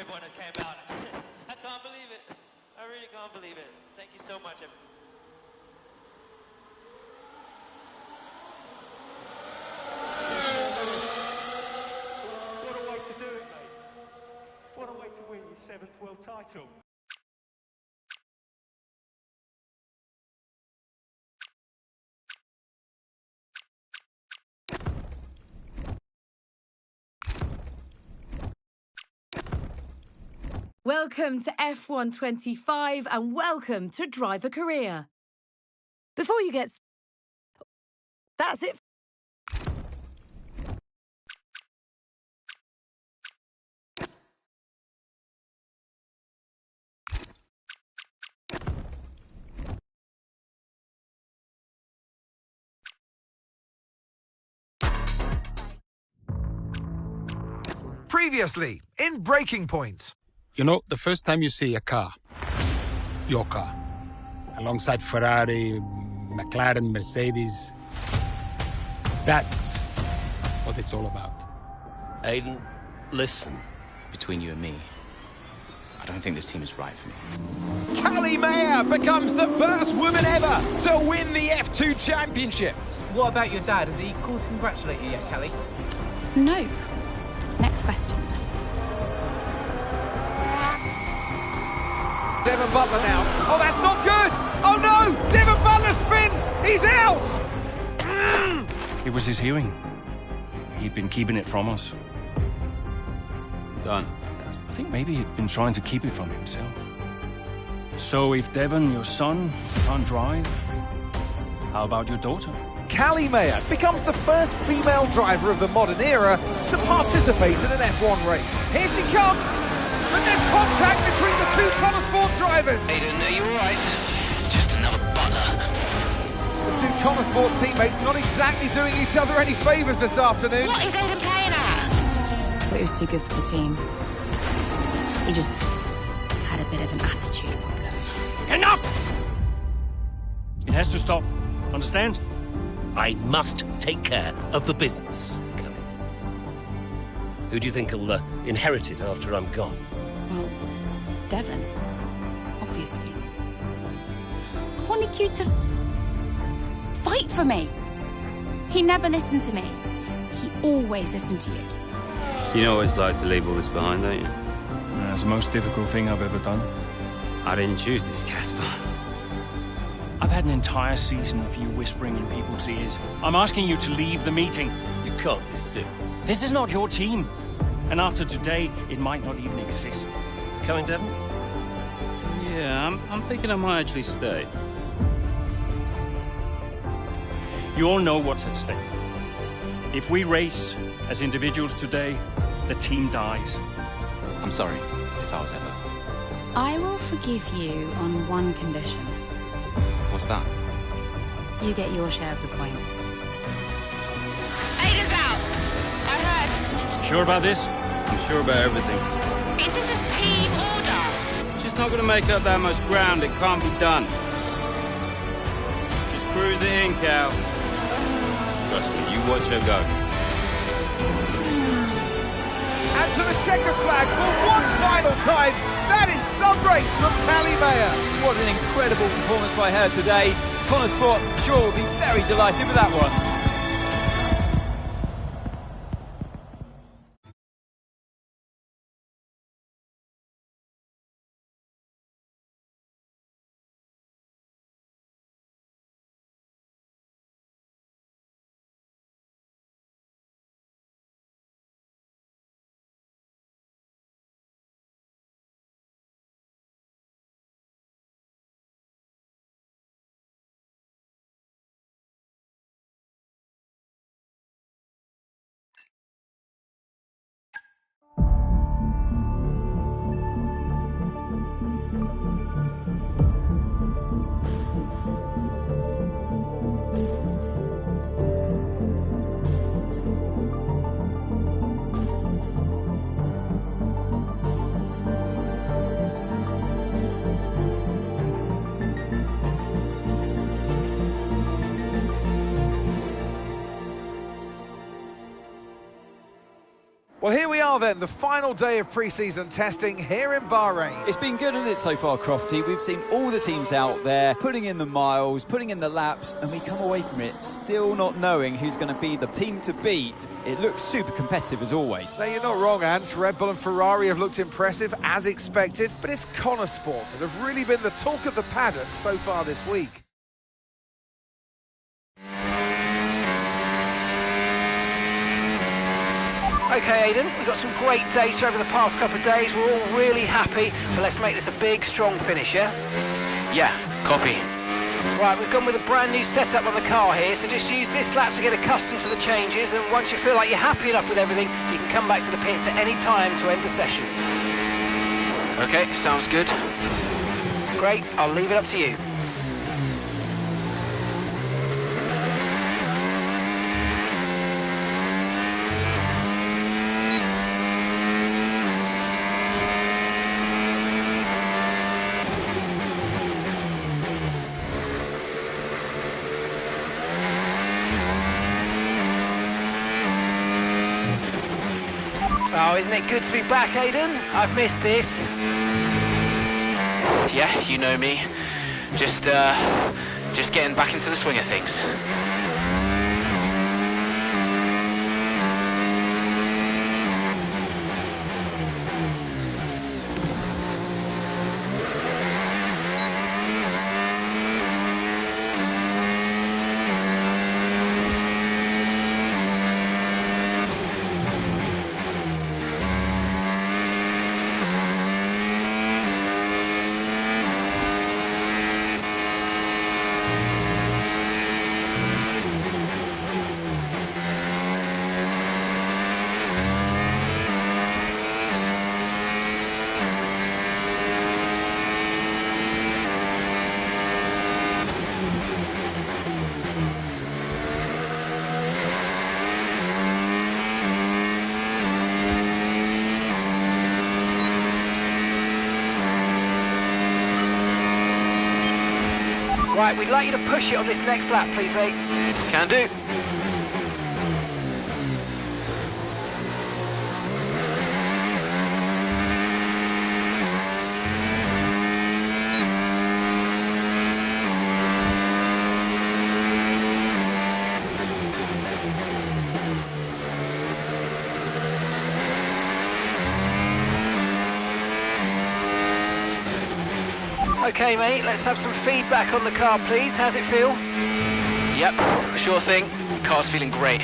everyone that came out. I can't believe it. I really can't believe it. Thank you so much, everyone. What a way to do it, mate. What a way to win your 7th world title. Welcome to F1 25 and welcome to Driver Career. Before you get... That's it. Previously, in Breaking Point. You know, the first time you see a car, your car, alongside Ferrari, McLaren, Mercedes, that's what it's all about. Aiden, listen. Between you and me, I don't think this team is right for me. Callie Mayer becomes the first woman ever to win the F2 Championship. What about your dad? Has he called to congratulate you yet, Callie? Nope. Next question. Devon Butler now. Oh, that's not good! Oh no! Devon Butler spins! He's out! It was his hearing. He'd been keeping it from us. Done. I think maybe he'd been trying to keep it from himself. So if Devon, your son, can't drive, how about your daughter? Callie Mayer becomes the first female driver of the modern era to participate in an F1 race. Here she comes! And there's contact between the two Connor Sport drivers. Aiden, are you alright? It's just another Butler. The two Connor Sport teammates not exactly doing each other any favours this afternoon. What is Aiden playing at? Thought he was too good for the team. He just had a bit of an attitude problem. Enough! It has to stop. Understand? I must take care of the business, Callie. Who do you think will inherit it after I'm gone? Well, Devon, obviously. I wanted you to fight for me. He never listened to me. He always listened to you. You know what it's like to leave all this behind, don't you? That's the most difficult thing I've ever done. I didn't choose this, Casper. I've had an entire season of you whispering in people's ears. I'm asking you to leave the meeting. You can't be serious. This is not your team. And after today, it might not even exist. Coming, Devon? Yeah, I'm thinking I might actually stay. You all know what's at stake. If we race as individuals today, the team dies. I'm sorry if I was ever. I will forgive you on one condition. What's that? You get your share of the points. Aiden's out! I heard. Sure about this? I'm sure about everything. Is this a team order? She's not going to make up that much ground. It can't be done. Just cruise it in, Cal. Trust me, you watch her go. And to the checker flag for one final time. That is some race from Callie Mayer. What an incredible performance by her today. Connor Sport, sure, will be very delighted with that one. Well, here we are then, the final day of pre-season testing here in Bahrain. It's been good, hasn't it, so far, Crofty? We've seen all the teams out there putting in the miles, putting in the laps, and we come away from it still not knowing who's going to be the team to beat. It looks super competitive as always. Now, you're not wrong, Ant. Red Bull and Ferrari have looked impressive as expected, but it's Connor Sport that have really been the talk of the paddock so far this week. Okay, Aidan, we've got some great data over the past couple of days. We're all really happy, but let's make this a big, strong finish, yeah? Yeah, copy. Right, we've gone with a brand new setup on the car here, so just use this lap to get accustomed to the changes, and once you feel like you're happy enough with everything, you can come back to the pits at any time to end the session. Okay, sounds good. Great, I'll leave it up to you. Oh, isn't it good to be back, Aidan? I've missed this. Yeah, you know me. Just getting back into the swing of things. Right, we'd like you to push it on this next lap, please, mate. Can do. Okay, mate, let's have some feedback on the car, please. How's it feel? Yep, sure thing. Car's feeling great.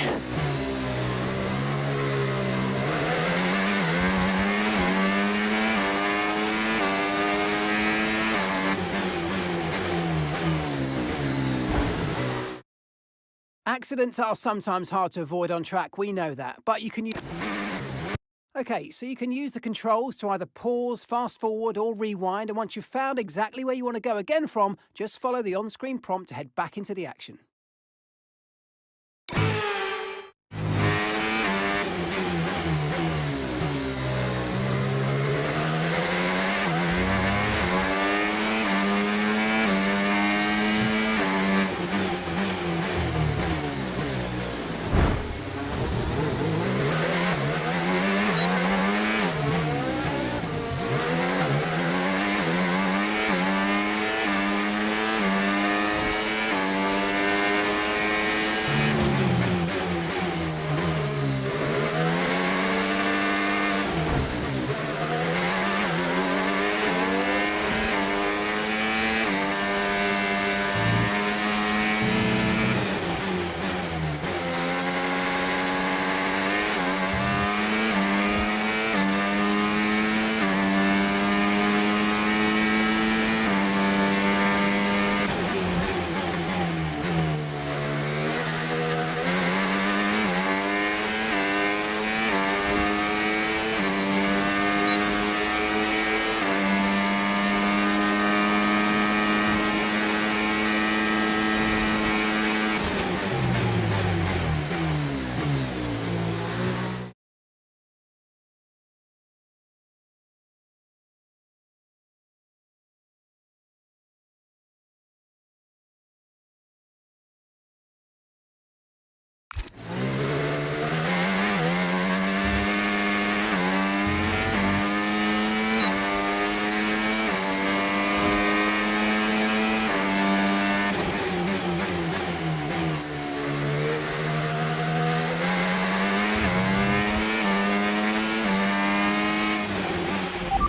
Accidents are sometimes hard to avoid on track, we know that, but you can use... Okay, so you can use the controls to either pause, fast forward or rewind, and once you've found exactly where you want to go again from, just follow the on-screen prompt to head back into the action.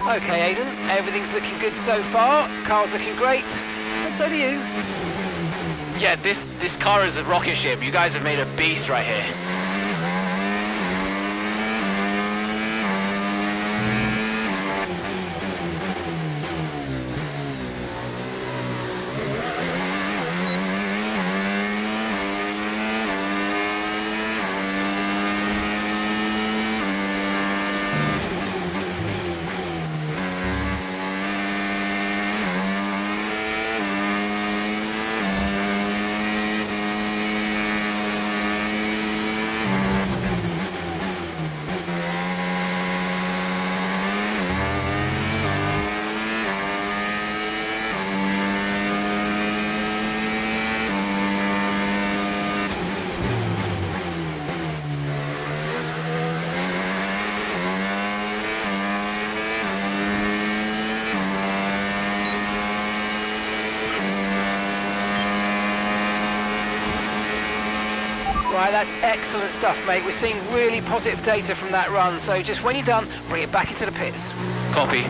Okay, Aidan, everything's looking good so far. Car's looking great, and so do you. Yeah, this car is a rocket ship. You guys have made a beast right here. Right, that's excellent stuff, mate. We're seeing really positive data from that run, so just when you're done, bring it back into the pits. Copy.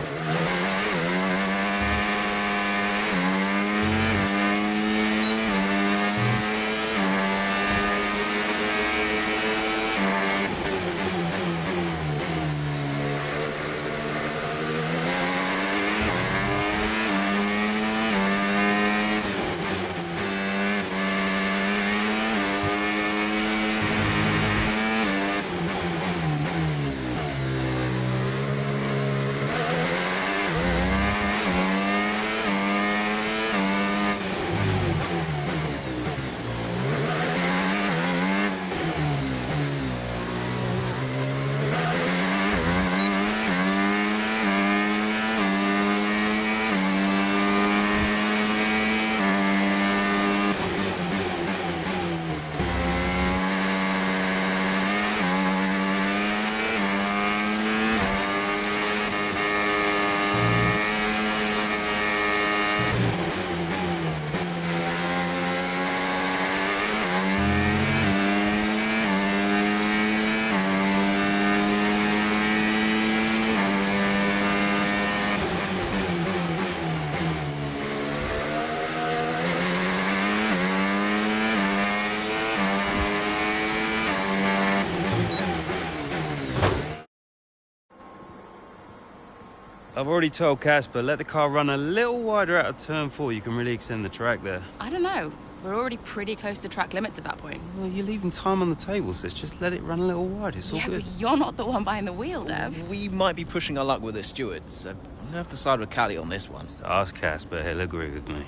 I've already told Casper, let the car run a little wider out of turn 4. You can really extend the track there. I don't know. We're already pretty close to track limits at that point. Well, you're leaving time on the table, sis. Just let it run a little wider. It's all good. But you're not the one behind the wheel, Dev. We might be pushing our luck with the stewards, so I'm going to have to side with Callie on this one. Ask Casper, he'll agree with me.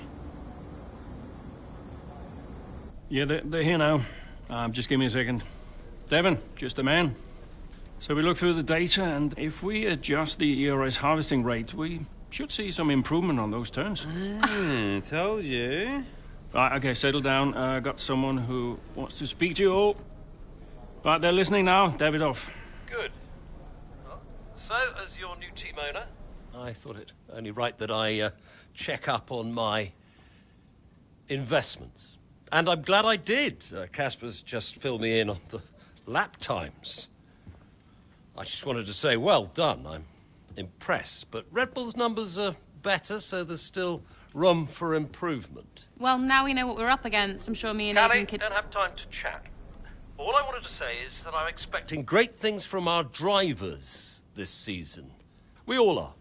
Yeah, they're here now. Just give me a second. Devon, just a man. So we look through the data, and if we adjust the ERS harvesting rate, we should see some improvement on those turns. Told you. Right, okay, settle down. Got someone who wants to speak to you all. Right, they're listening now. Davidoff. Good. Well, so, as your new team owner, I thought it only right that I check up on my investments. And I'm glad I did. Casper's just filled me in on the lap times. I just wanted to say, well done. I'm impressed. But Red Bull's numbers are better, so there's still room for improvement. Well, now we know what we're up against. I'm sure me and Callie, Aidan could... don't have time to chat. All I wanted to say is that I'm expecting great things from our drivers this season. We all are.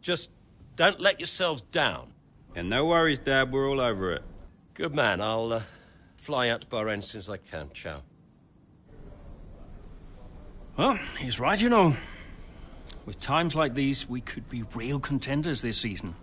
Just don't let yourselves down. And no worries, Dad. We're all over it. Good man. I'll fly out to Bahrain as soon as I can. Ciao. Well, he's right, you know. With times like these, we could be real contenders this season.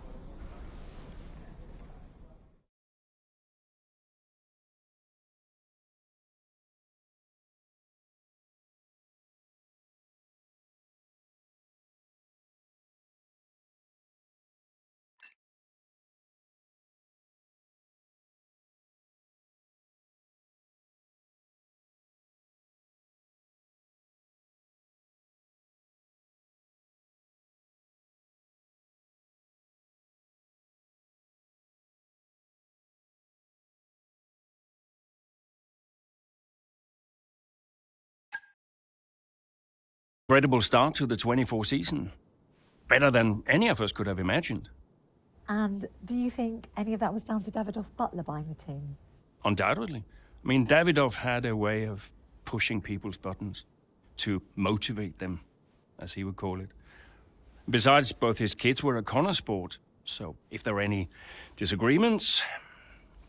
Incredible start to the 24 season. better than any of us could have imagined. And do you think any of that was down to Davidoff Butler buying the team? Undoubtedly. I mean, Davidoff had a way of pushing people's buttons to motivate them, as he would call it. Besides, both his kids were at Connor Sport, so if there were any disagreements,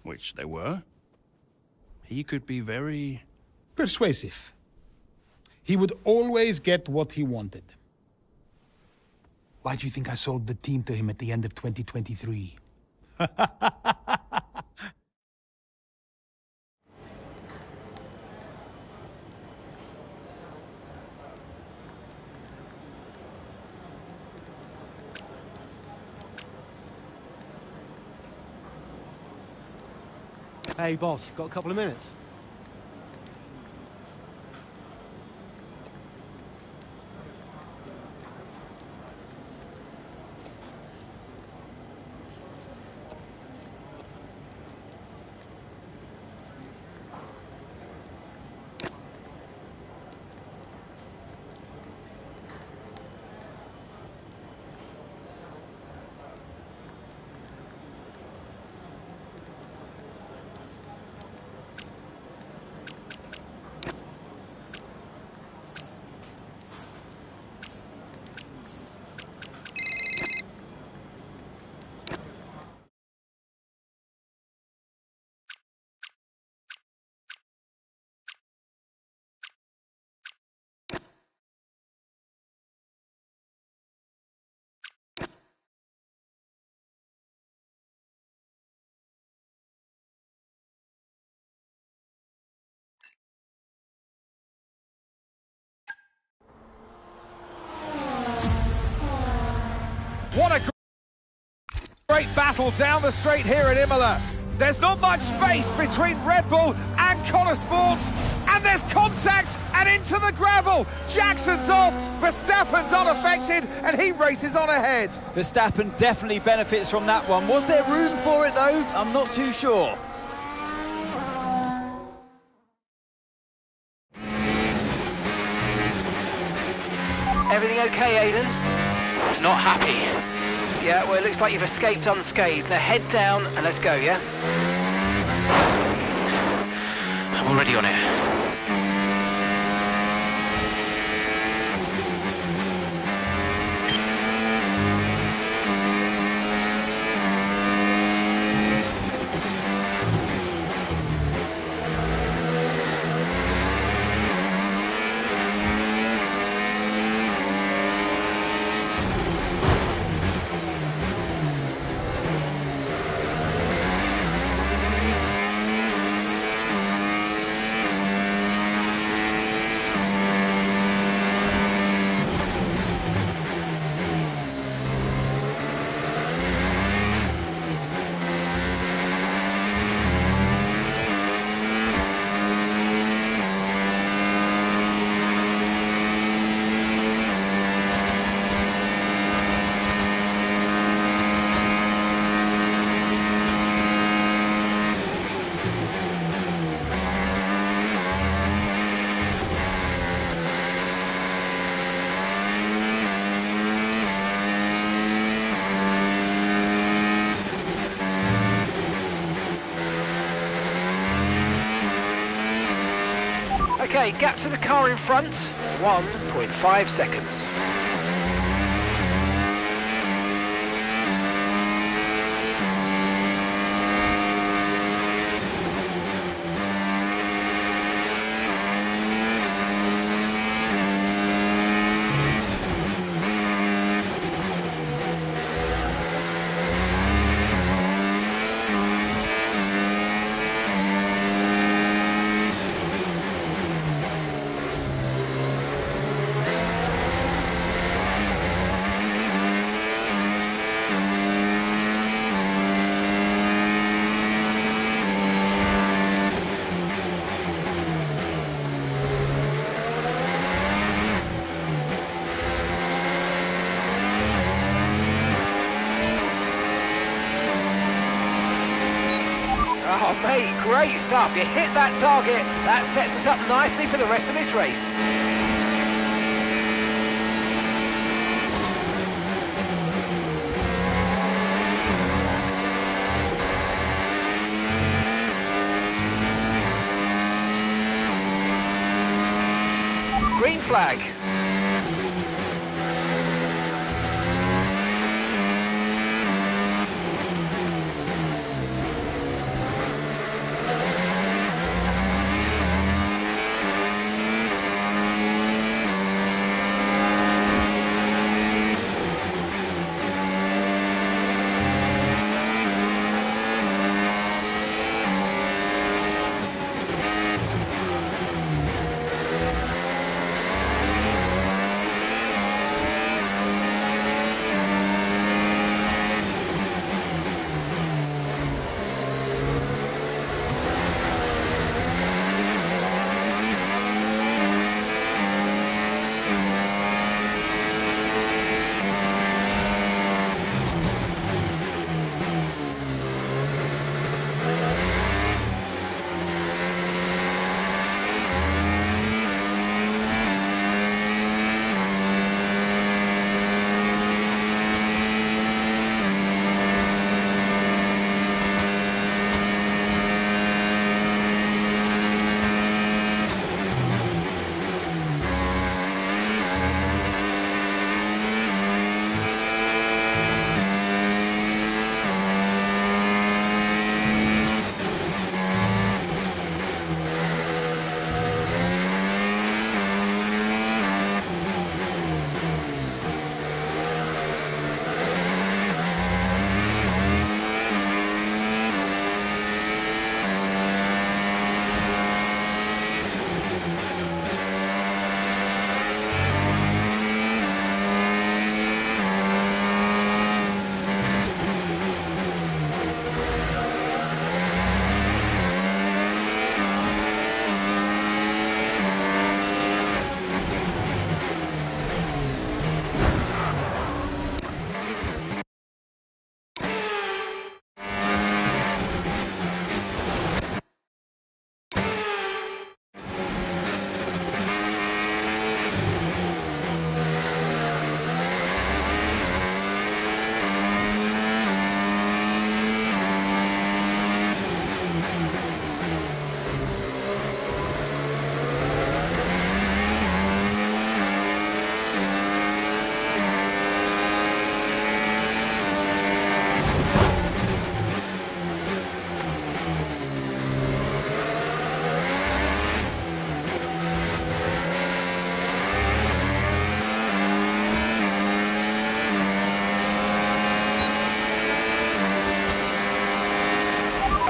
which there were, he could be very... persuasive. He would always get what he wanted. Why do you think I sold the team to him at the end of 2023? Hey, boss, got a couple of minutes? What a great battle down the straight here at Imola. There's not much space between Red Bull and Connor Sports, and there's contact and into the gravel. Jackson's off, Verstappen's unaffected, and he races on ahead. Verstappen definitely benefits from that one. Was there room for it though? I'm not too sure. Everything okay, Aiden? Not happy. Yeah, well, it looks like you've escaped unscathed. Now head down and let's go, yeah? I'm already on it. Okay, gap to the car in front, 1.5 seconds. Oh mate, great stuff. You hit that target. That sets us up nicely for the rest of this race. flag.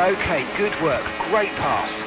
Okay, good work. Great pass.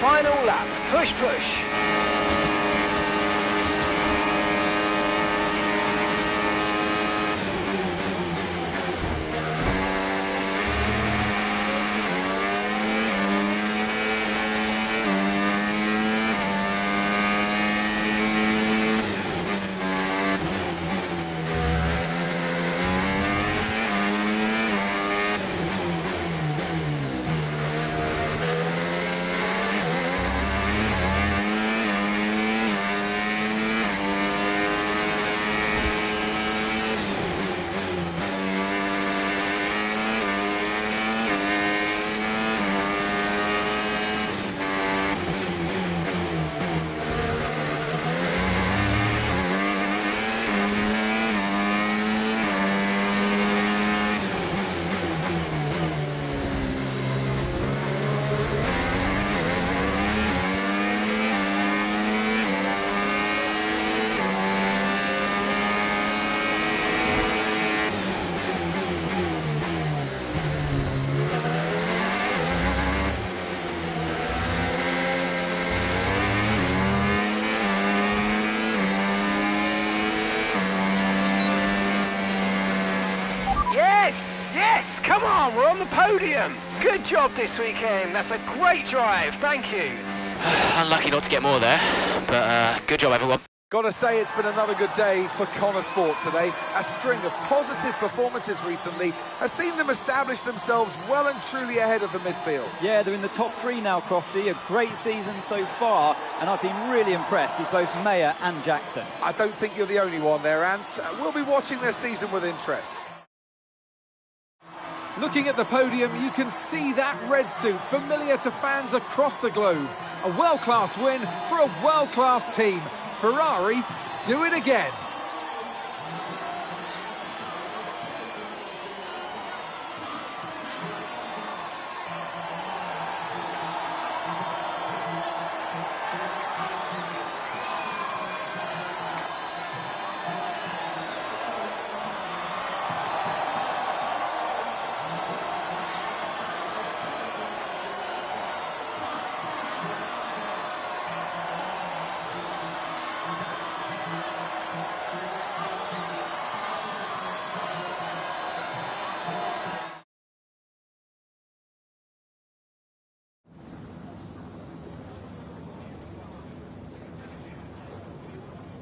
Final lap, push, push. Come on, we're on the podium. Good job this weekend. That's a great drive. Thank you. Unlucky not to get more there, but good job, everyone. Gotta say, it's been another good day for Connor Sport today. A string of positive performances recently has seen them establish themselves well and truly ahead of the midfield. Yeah, they're in the top 3 now, Crofty. A great season so far, and I've been really impressed with both Mayer and Jackson. I don't think you're the only one there, Ants. We'll be watching their season with interest. Looking at the podium, you can see that red suit familiar to fans across the globe. A world-class win for a world-class team. Ferrari, do it again.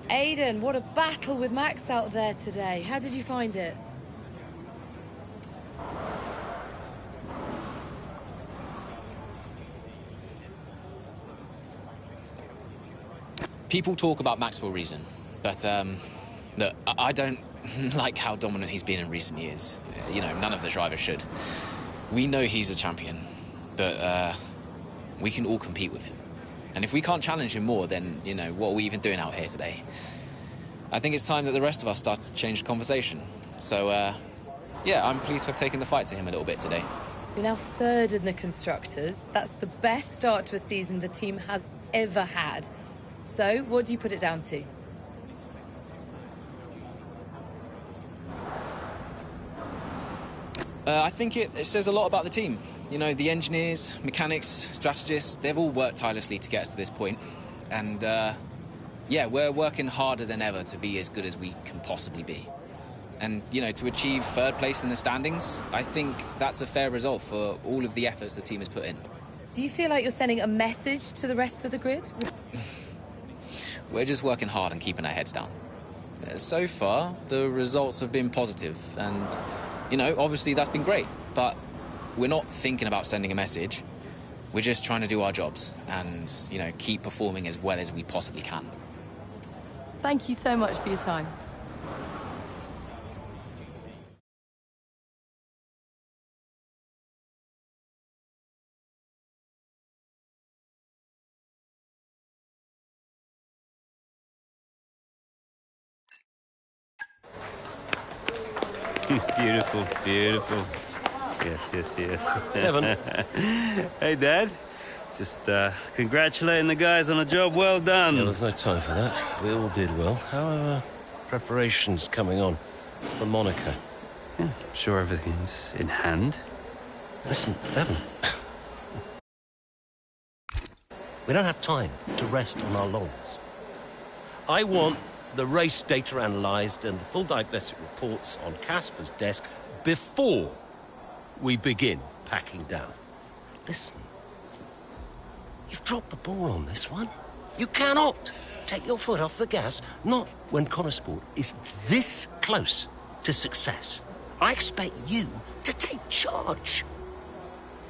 Aiden, what a battle with Max out there today. How did you find it? People talk about Max for a reason, but look, I don't like how dominant he's been in recent years. You know, none of the drivers should. We know he's a champion, but we can all compete with him. And if we can't challenge him more, then, you know, what are we even doing out here today? I think it's time that the rest of us start to change the conversation. So, yeah, I'm pleased to have taken the fight to him a little bit today. You're now 3rd in the Constructors. That's the best start to a season the team has ever had. So, what do you put it down to? I think it says a lot about the team. You know, the engineers, mechanics, strategists, they've all worked tirelessly to get us to this point. And, yeah, we're working harder than ever to be as good as we can possibly be. And, you know, to achieve 3rd place in the standings, I think that's a fair result for all of the efforts the team has put in. Do you feel like you're sending a message to the rest of the grid? We're just working hard and keeping our heads down. So far, the results have been positive, and, you know, obviously that's been great, but we're not thinking about sending a message. We're just trying to do our jobs and, you know, keep performing as well as we possibly can. Thank you so much for your time. Beautiful, beautiful. Yes. Devon. Hey, Dad. Just congratulating the guys on a job well done. Yeah, there's no time for that. We all did well. How are preparations coming on for Monaco? Yeah, I'm sure everything's in hand. Listen, Devon. We don't have time to rest on our laurels. I want the race data analysed and the full diagnostic reports on Casper's desk before we begin packing down. Listen, you've dropped the ball on this one. You cannot take your foot off the gas, not when Connor Sport is this close to success. I expect you to take charge.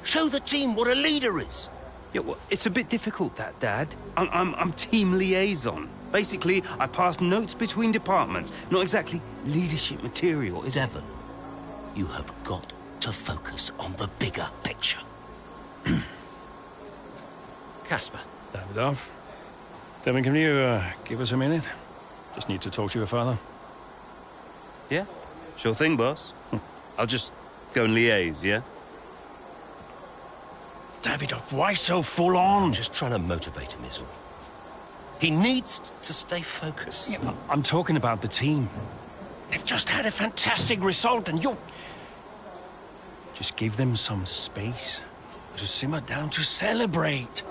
Show the team what a leader is. Yeah, well, it's a bit difficult, that, Dad. I'm team liaison. Basically, I pass notes between departments. Not exactly leadership material, is it? Devon, you have got to focus on the bigger picture. Casper. Davidoff. Devon, can you give us a minute? Just need to talk to your father. Yeah, sure thing, boss. I'll just go and liaise, yeah? Davidoff, why so full on? I'm just trying to motivate him, is all. He needs to stay focused. Yeah, I'm talking about the team. They've just had a fantastic result, and you're... Just give them some space to simmer down, to celebrate.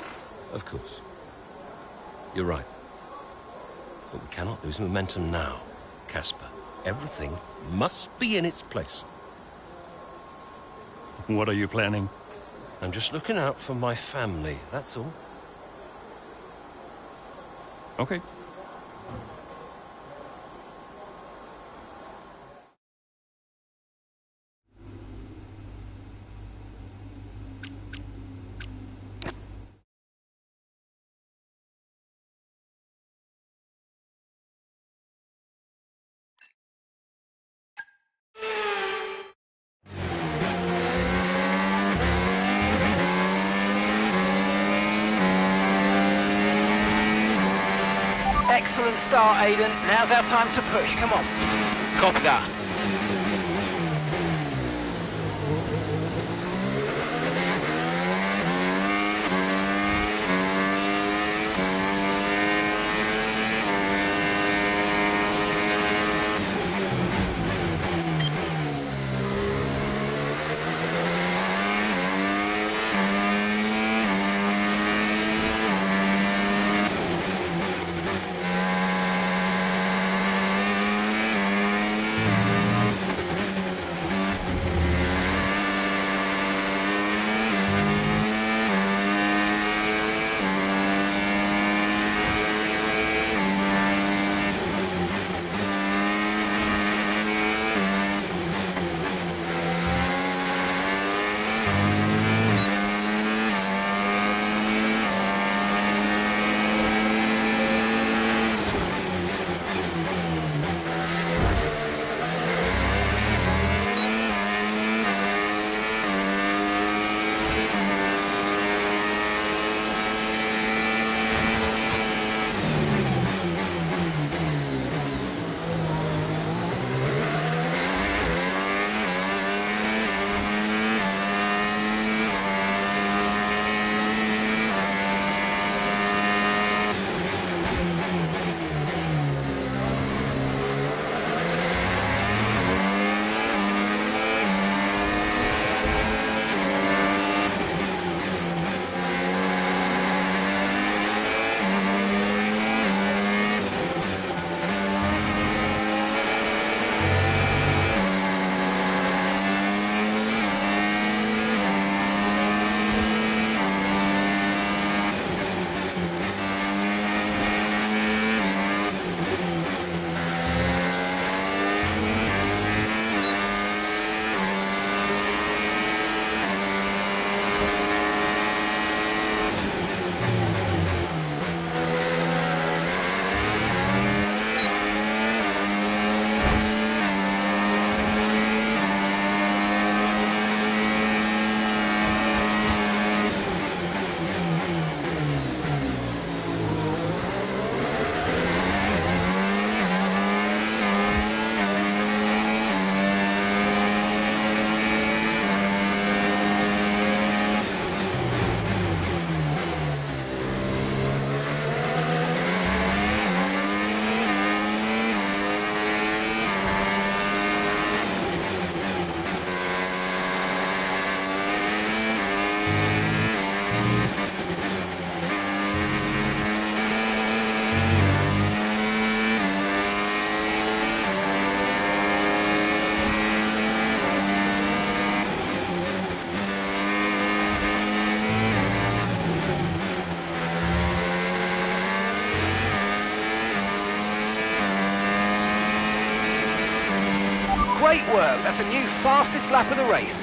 Of course. You're right. But we cannot lose momentum now, Casper. Everything must be in its place. What are you planning? I'm just looking out for my family, that's all. Okay. Excellent start, Aiden. Now's our time to push. Come on. Copy that. Great work. That's a new fastest lap of the race.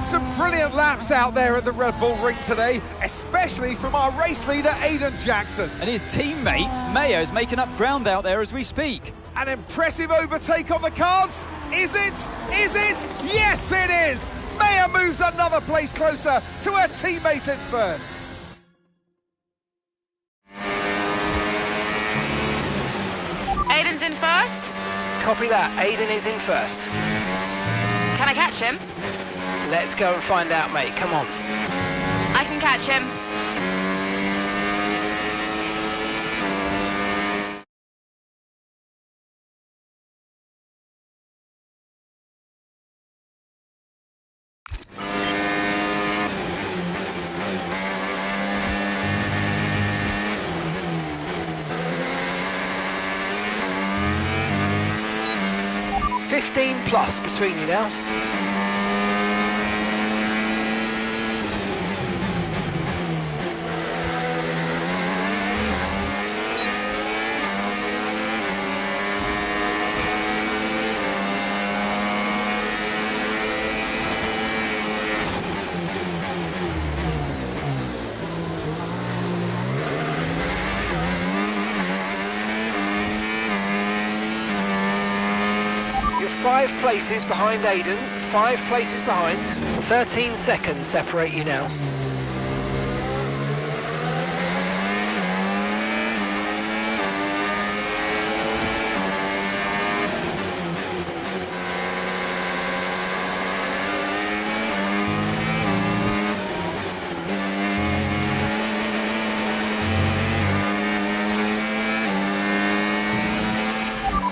Some brilliant laps out there at the Red Bull Ring today, especially from our race leader, Aiden Jackson. And his teammate, Mayo, is making up ground out there as we speak. An impressive overtake on the cards. Is it? Is it? Yes, it is. Mayo moves another place closer to her teammate in first. Aiden's in first. Copy that. Aiden is in first. Can I catch him? Let's go and find out, mate. Come on. I can catch him. plus between you now. You're 5 places behind Aiden, 5 places behind. 13 seconds separate you now.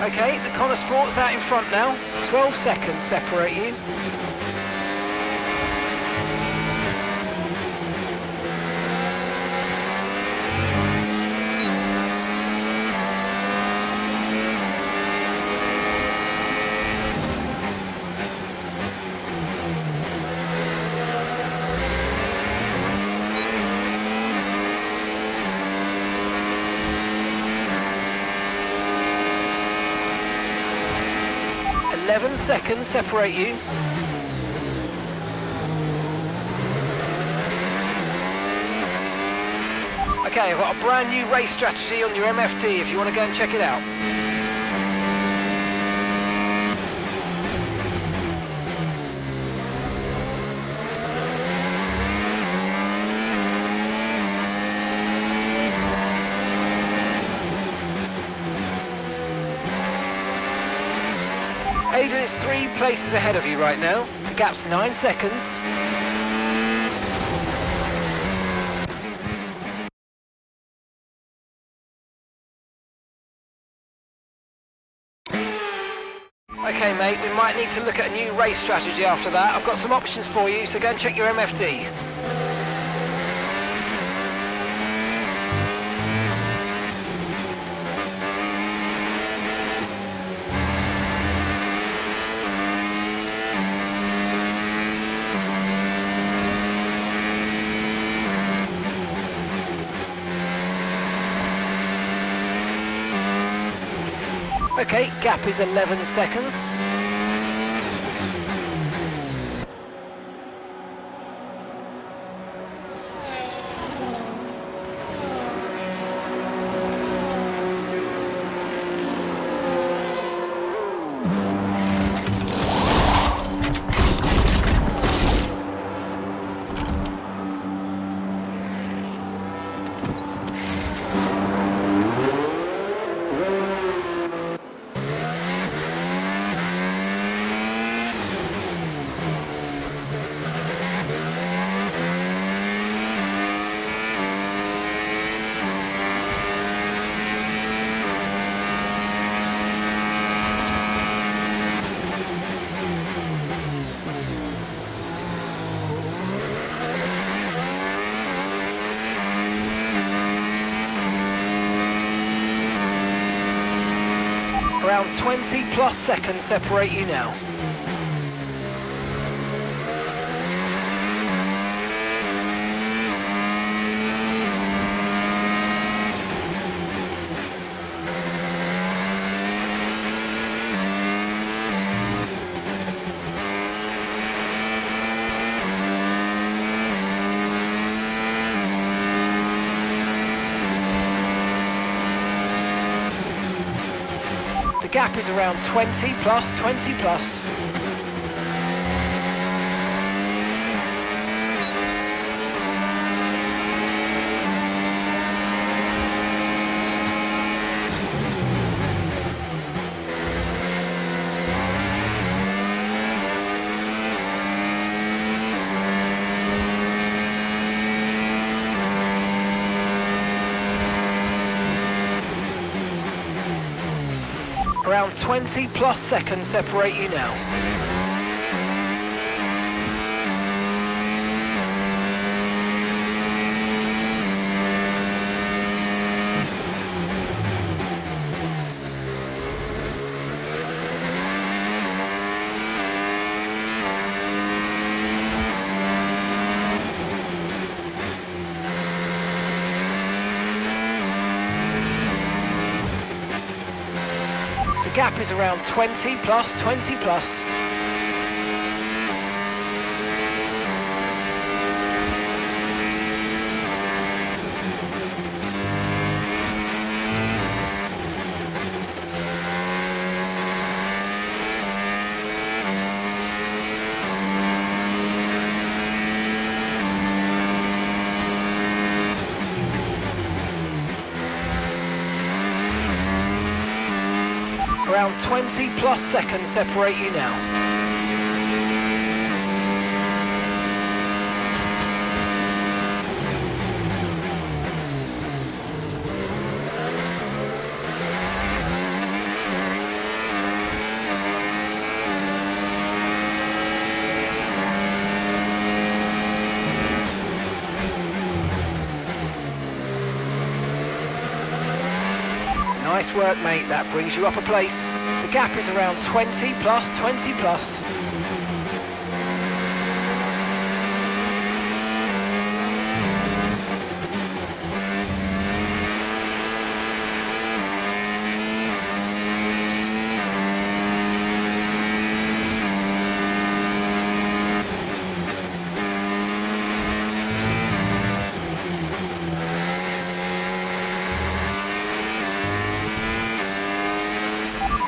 Okay, the Connor Sport's out in front now. 12 seconds separate you. Eleven seconds separate you. Okay, I've got a brand new race strategy on your MFD if you want to go and check it out. Aiden is 3 places ahead of you right now. The gap's 9 seconds. Okay mate, we might need to look at a new race strategy after that. I've got some options for you, so go and check your MFD. Okay, gap is 11 seconds. Around 20 plus seconds separate you now. The gap is around 20 plus, 20 plus. Around 20 plus seconds separate you now. gap is around 20 plus, 20 plus. Around 20 plus seconds separate you now. Nice work, mate. That brings you up a place. The gap is around 20 plus, 20 plus.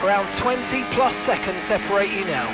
Around 20 plus seconds separate you now.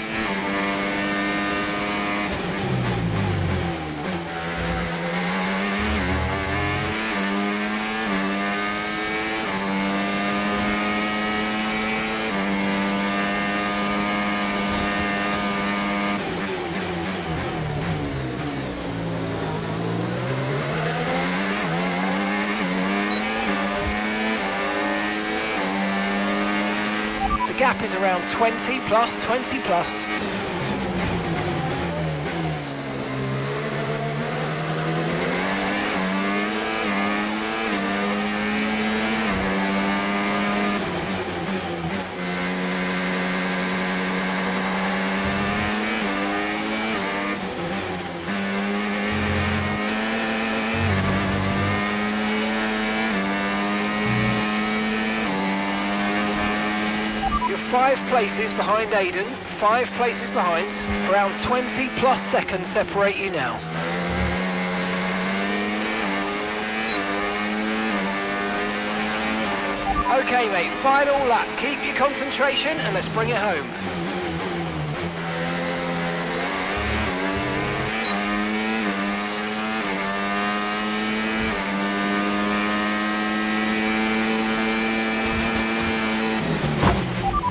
The gap is around 20 plus, 20 plus. You're 5 places behind Aidan, 5 places behind. Around 20 plus seconds separate you now. Okay, mate, final lap. Keep your concentration and let's bring it home.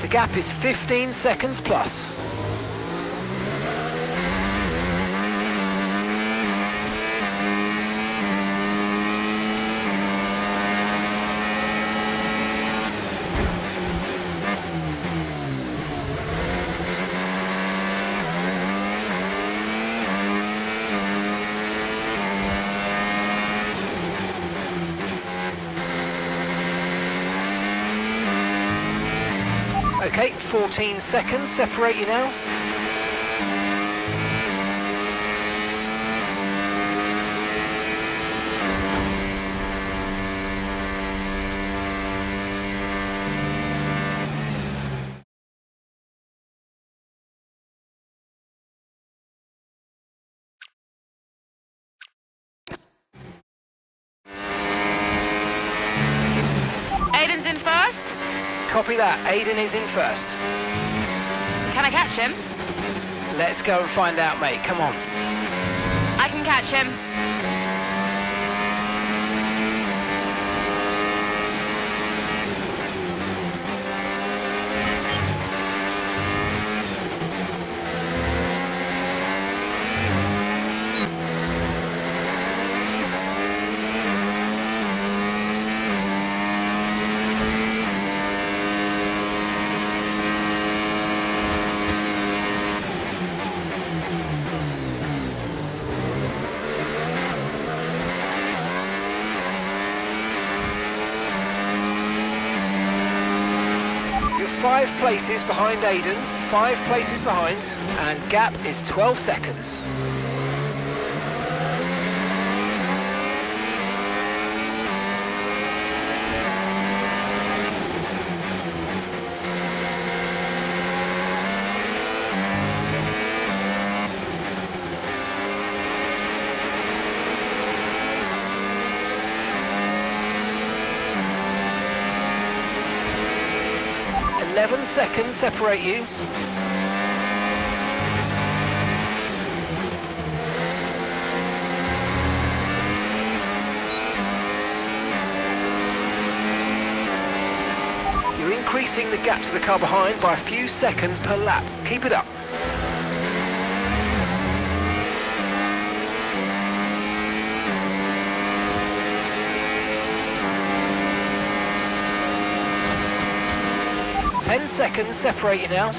The gap is 15 seconds plus. Okay, 14 seconds, separate you now. Aidan's in first. Copy that, Aidan is in first. Can I catch him? Let's go and find out, mate, come on. I can catch him. You're 5 places behind Aidan, 5 places behind, and gap is 12 seconds. seconds separate you. You're increasing the gap to the car behind by a few seconds per lap. Keep it up. Ten seconds separate you now.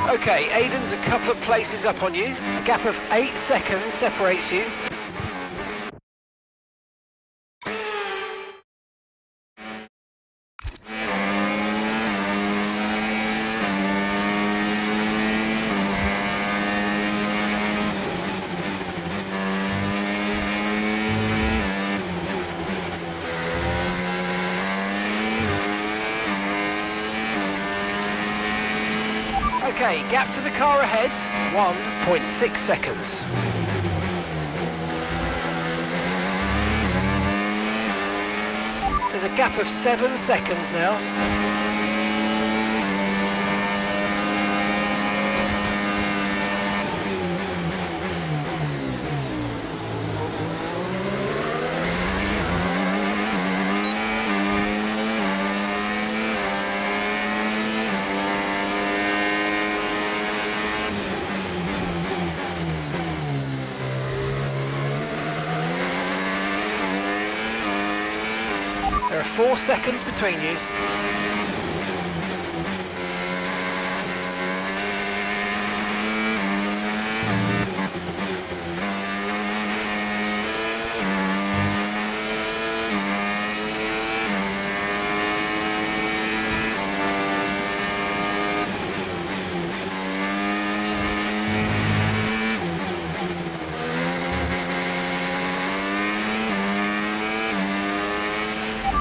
Okay, Aiden's a couple of places up on you. A gap of 8 seconds separates you. Okay, gap to the car ahead, 1.6 seconds. There's a gap of 7 seconds now. There are 4 seconds between you.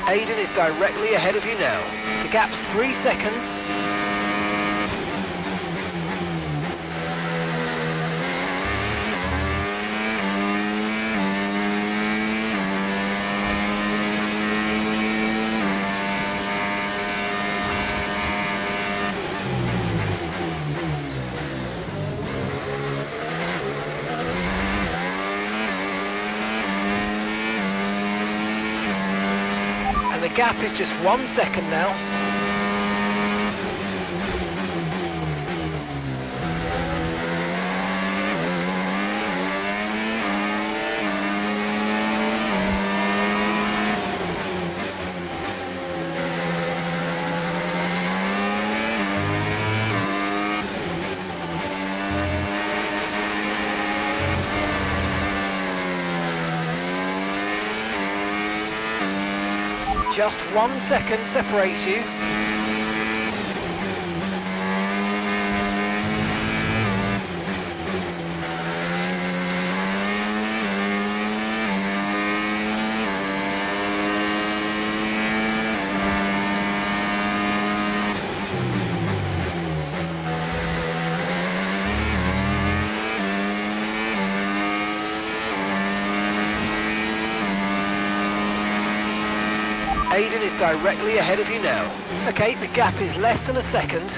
Aiden is directly ahead of you now. The gap's 3 seconds. The gap is just 1 second now. Just 1 second separates you. Aiden is directly ahead of you now. Okay, the gap is less than a second.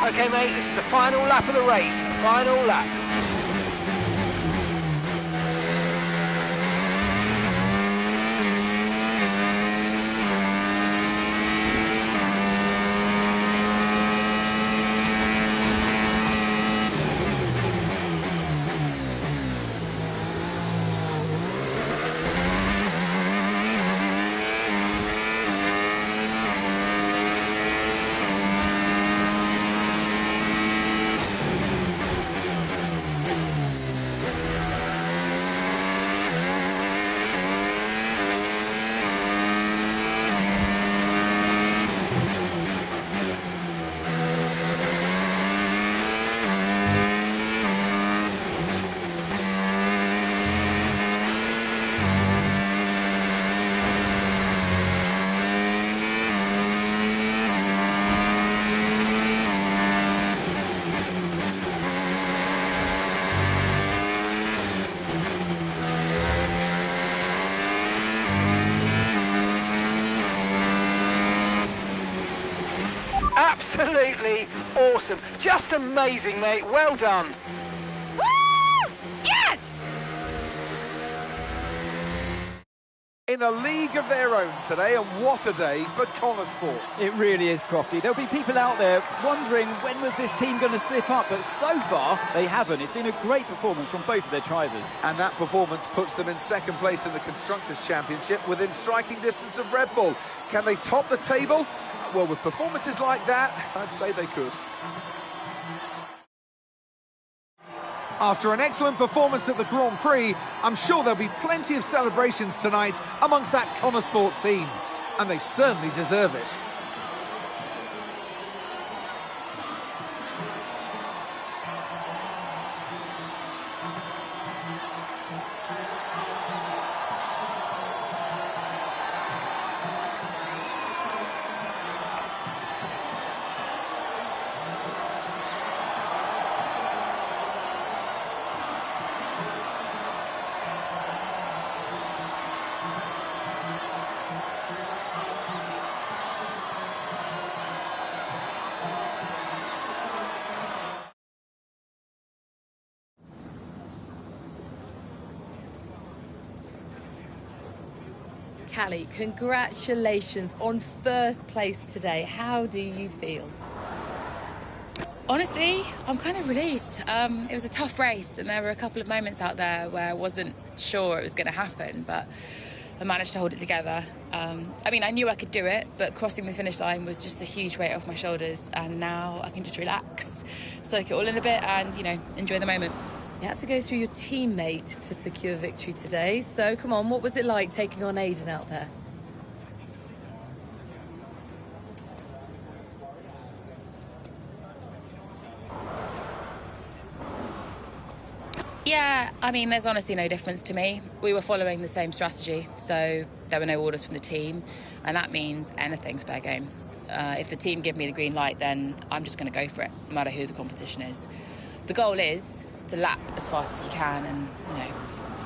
Okay, mate, this is the final lap of the race. Final lap. Absolutely awesome. Just amazing, mate. Well done. Woo! Yes! In a league of their own today, and what a day for Connor Sport. It really is, Crofty. There'll be people out there wondering when was this team going to slip up, but so far they haven't. It's been a great performance from both of their drivers. And that performance puts them in second place in the Constructors' Championship within striking distance of Red Bull. Can they top the table? Well, with performances like that, I'd say they could. After an excellent performance at the Grand Prix, I'm sure there'll be plenty of celebrations tonight amongst that Connor Sport team. And they certainly deserve it. Callie, congratulations on first place today. How do you feel? Honestly, I'm kind of relieved. It was a tough race and there were a couple of moments out there where I wasn't sure it was going to happen, but I managed to hold it together. I mean, I knew I could do it, but crossing the finish line was just a huge weight off my shoulders, and now I can just relax, soak it all in a bit and, you know, enjoy the moment. You had to go through your teammate to secure victory today, so come on, what was it like taking on Aiden out there? Yeah, I mean, there's honestly no difference to me. We were following the same strategy, so there were no orders from the team, and that means anything's fair game. If the team give me the green light, then I'm just going to go for it, no matter who the competition is. The goal is to lap as fast as you can, and, you know,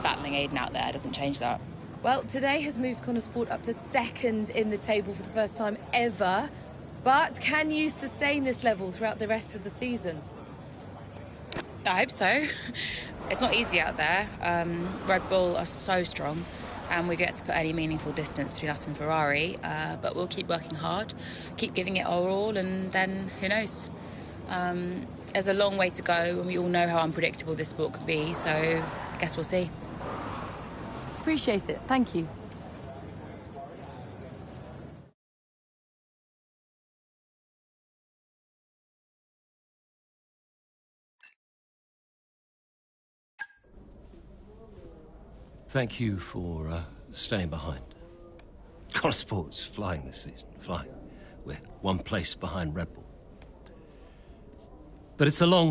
battling Aiden out there doesn't change that. Well, today has moved Connor Sport up to second in the table for the first time ever, but can you sustain this level throughout the rest of the season? I hope so. It's not easy out there. Red Bull are so strong, and we've yet to put any meaningful distance between us and Ferrari, but we'll keep working hard, keep giving it our all, and then who knows? There's a long way to go, and we all know how unpredictable this sport can be, so I guess we'll see. Appreciate it. Thank you. Thank you for staying behind. Connor Sport's flying this season, flying. We're one place behind Red Bull. But it's a long